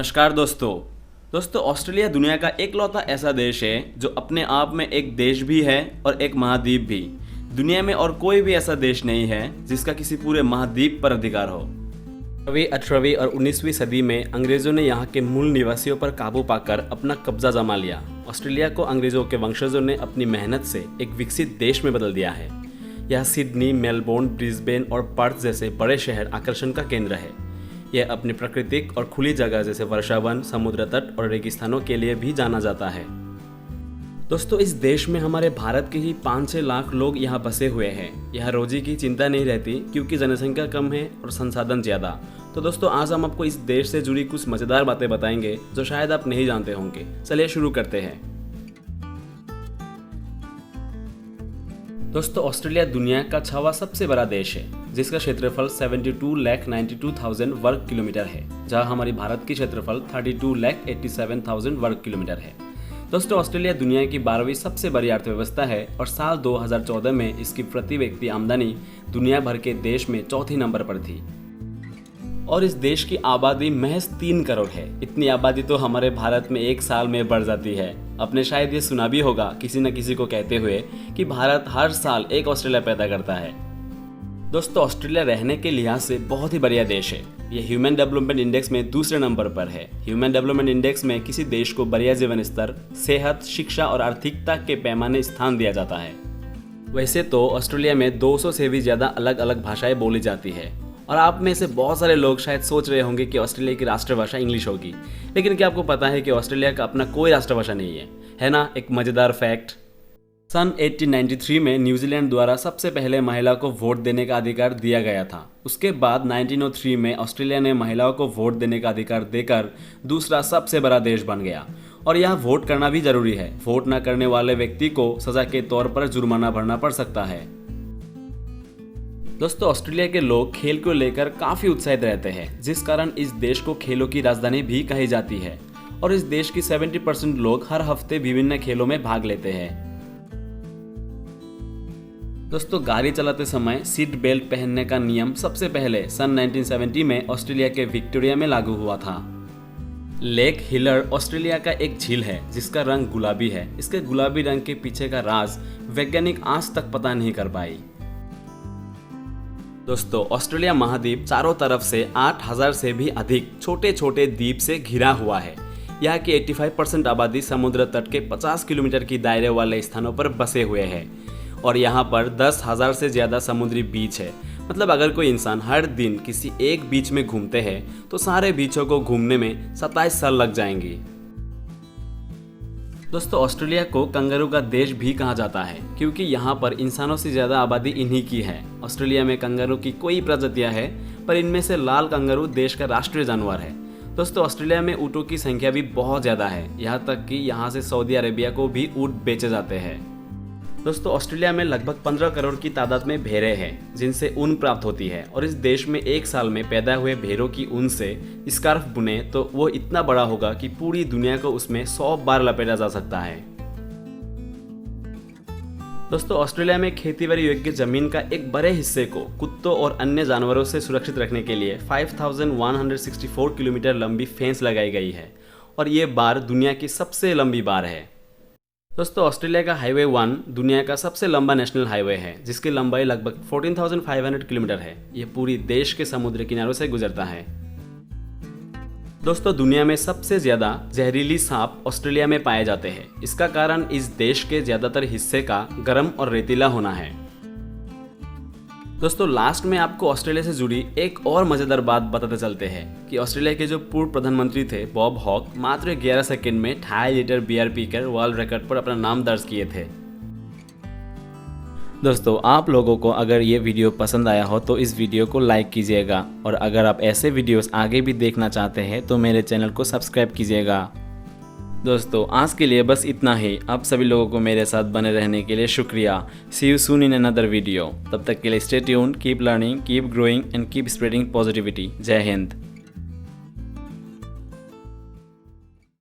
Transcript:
नमस्कार दोस्तों ऑस्ट्रेलिया दुनिया का एकलौता ऐसा देश है जो अपने आप में एक देश भी है और एक महाद्वीप भी। दुनिया में और कोई भी ऐसा देश नहीं है जिसका किसी पूरे महाद्वीप पर अधिकार हो। 18वीं और 19वीं सदी में अंग्रेजों ने यहाँ के मूल निवासियों पर काबू पाकर अपना कब्जा जमा लिया। ऑस्ट्रेलिया को अंग्रेजों के वंशजों ने अपनी मेहनत से एक विकसित देश में बदल दिया है। यह सिडनी, मेलबोर्न, ब्रिस्बेन और पर्थ जैसे बड़े शहर आकर्षण का केंद्र है। यह अपनी प्राकृतिक और खुली जगह जैसे वर्षावन, समुद्र तट और रेगिस्तानों के लिए भी जाना जाता है। दोस्तों, इस देश में हमारे भारत के ही 5-6 लाख लोग यहाँ बसे हुए हैं। यहाँ रोजी की चिंता नहीं रहती क्योंकि जनसंख्या कम है और संसाधन ज़्यादा। तो दोस्तों, आज हम आपको इस देश से जुड़ी कुछ मज़ेदार बातें बताएंगे जो शायद आप नहीं जानते होंगे। चलिए शुरू करते हैं। दोस्तों, ऑस्ट्रेलिया दुनिया का 6वां सबसे बड़ा देश है जिसका क्षेत्रफल 72,92,000 वर्ग किलोमीटर है, जहां हमारी भारत की क्षेत्रफल 32,87,000 वर्ग किलोमीटर है। दोस्तों, ऑस्ट्रेलिया दुनिया की 12वीं सबसे बड़ी अर्थव्यवस्था है और साल 2014 में इसकी प्रति व्यक्ति आमदनी दुनिया भर के देश में चौथी नंबर पर थी। और इस देश की आबादी महज 3 करोड़ है। इतनी आबादी तो हमारे भारत में एक साल में बढ़ जाती है। आपने शायद ये सुना भी होगा किसी न किसी को कहते हुए कि भारत हर साल एक ऑस्ट्रेलिया पैदा करता है। दोस्तों, ऑस्ट्रेलिया रहने के लिहाज से बहुत ही बढ़िया देश है। ये ह्यूमन डेवलपमेंट इंडेक्स में दूसरे नंबर पर है। ह्यूमन डेवलपमेंट इंडेक्स में किसी देश को बढ़िया जीवन स्तर, सेहत, शिक्षा और आर्थिकता के पैमाने स्थान दिया जाता है। वैसे तो ऑस्ट्रेलिया में 200 से भी ज़्यादा अलग अलग भाषाएं बोली जाती है और आप में से बहुत सारे लोग शायद सोच रहे होंगे कि ऑस्ट्रेलिया की राष्ट्रभाषा इंग्लिश होगी। लेकिन क्या आपको पता है कि ऑस्ट्रेलिया का अपना कोई राष्ट्रभाषा नहीं है ना? एक मज़ेदार फैक्ट। सन 1893 में न्यूजीलैंड द्वारा सबसे पहले महिला को वोट देने का अधिकार दिया गया था। उसके बाद 1903 में ऑस्ट्रेलिया ने महिलाओं को वोट देने का अधिकार देकर दूसरा सबसे बड़ा देश बन गया। और यहाँ वोट करना भी जरूरी है। वोट न करने वाले व्यक्ति को सजा के तौर पर जुर्माना भरना पड़ सकता है। दोस्तों, ऑस्ट्रेलिया के लोग खेल को लेकर काफ़ी उत्साहित रहते हैं, जिस कारण इस देश को खेलों की राजधानी भी कही जाती है। और इस देश की 70% लोग हर हफ्ते विभिन्न खेलों में भाग लेते हैं। दोस्तों, गाड़ी चलाते समय सीट बेल्ट पहनने का नियम सबसे पहले सन 1970 में ऑस्ट्रेलिया के विक्टोरिया में लागू हुआ था। लेक हिलर ऑस्ट्रेलिया का एक झील है जिसका रंग गुलाबी है। इसके गुलाबी रंग के पीछे का राज वैज्ञानिक आज तक पता नहीं कर पाई। दोस्तों, ऑस्ट्रेलिया महाद्वीप चारों तरफ से 8,000 से भी अधिक छोटे छोटे द्वीप से घिरा हुआ है। यहाँ की 85% आबादी समुद्र तट के 50 किलोमीटर की दायरे वाले स्थानों पर बसे हुए हैं और यहाँ पर 10,000 से ज़्यादा समुद्री बीच है। मतलब अगर कोई इंसान हर दिन किसी एक बीच में घूमते हैं तो सारे बीचों को घूमने में 27 साल लग जाएंगी। दोस्तों, ऑस्ट्रेलिया को कंगारू का देश भी कहा जाता है क्योंकि यहाँ पर इंसानों से ज़्यादा आबादी इन्हीं की है। ऑस्ट्रेलिया में कंगारू की कई प्रजातियाँ हैं, पर इनमें से लाल कंगारू देश का राष्ट्रीय जानवर है। दोस्तों, ऑस्ट्रेलिया में ऊँटों की संख्या भी बहुत ज़्यादा है, यहाँ तक कि यहाँ से सऊदी अरेबिया को भी ऊँट बेचे जाते हैं। दोस्तों, ऑस्ट्रेलिया में लगभग 15 करोड़ की तादाद में भेड़ें हैं जिनसे ऊन प्राप्त होती है। और इस देश में एक साल में पैदा हुए भेड़ों की ऊन से स्कार्फ बुने तो वो इतना बड़ा होगा कि पूरी दुनिया को उसमें 100 बार लपेटा जा सकता है। दोस्तों, ऑस्ट्रेलिया में खेतीबाड़ी योग्य जमीन का एक बड़े हिस्से को कुत्तों और अन्य जानवरों से सुरक्षित रखने के लिए 5,164 किलोमीटर लंबी फेंस लगाई गई है और ये बार दुनिया की सबसे लंबी बार है। दोस्तों, ऑस्ट्रेलिया का हाईवे 1 दुनिया का सबसे लंबा नेशनल हाईवे है जिसकी लंबाई लगभग 14,500 किलोमीटर है। यह पूरी देश के समुद्र किनारों से गुजरता है। दोस्तों, दुनिया में सबसे ज़्यादा जहरीली सांप ऑस्ट्रेलिया में पाए जाते हैं। इसका कारण इस देश के ज़्यादातर हिस्से का गर्म और रेतीला होना है। दोस्तों, लास्ट में आपको ऑस्ट्रेलिया से जुड़ी एक और मज़ेदार बात बताते चलते हैं कि ऑस्ट्रेलिया के जो पूर्व प्रधानमंत्री थे बॉब हॉक मात्र 11 सेकंड में 2.5 लीटर बियर पीकर वर्ल्ड रिकॉर्ड पर अपना नाम दर्ज किए थे। दोस्तों, आप लोगों को अगर ये वीडियो पसंद आया हो तो इस वीडियो को लाइक कीजिएगा और अगर आप ऐसे वीडियोस आगे भी देखना चाहते हैं तो मेरे चैनल को सब्सक्राइब कीजिएगा। दोस्तों, आज के लिए बस इतना ही। आप सभी लोगों को मेरे साथ बने रहने के लिए शुक्रिया। See you soon in another video. तब तक के लिए stay tuned, keep learning, keep growing and keep spreading positivity. जय हिंद।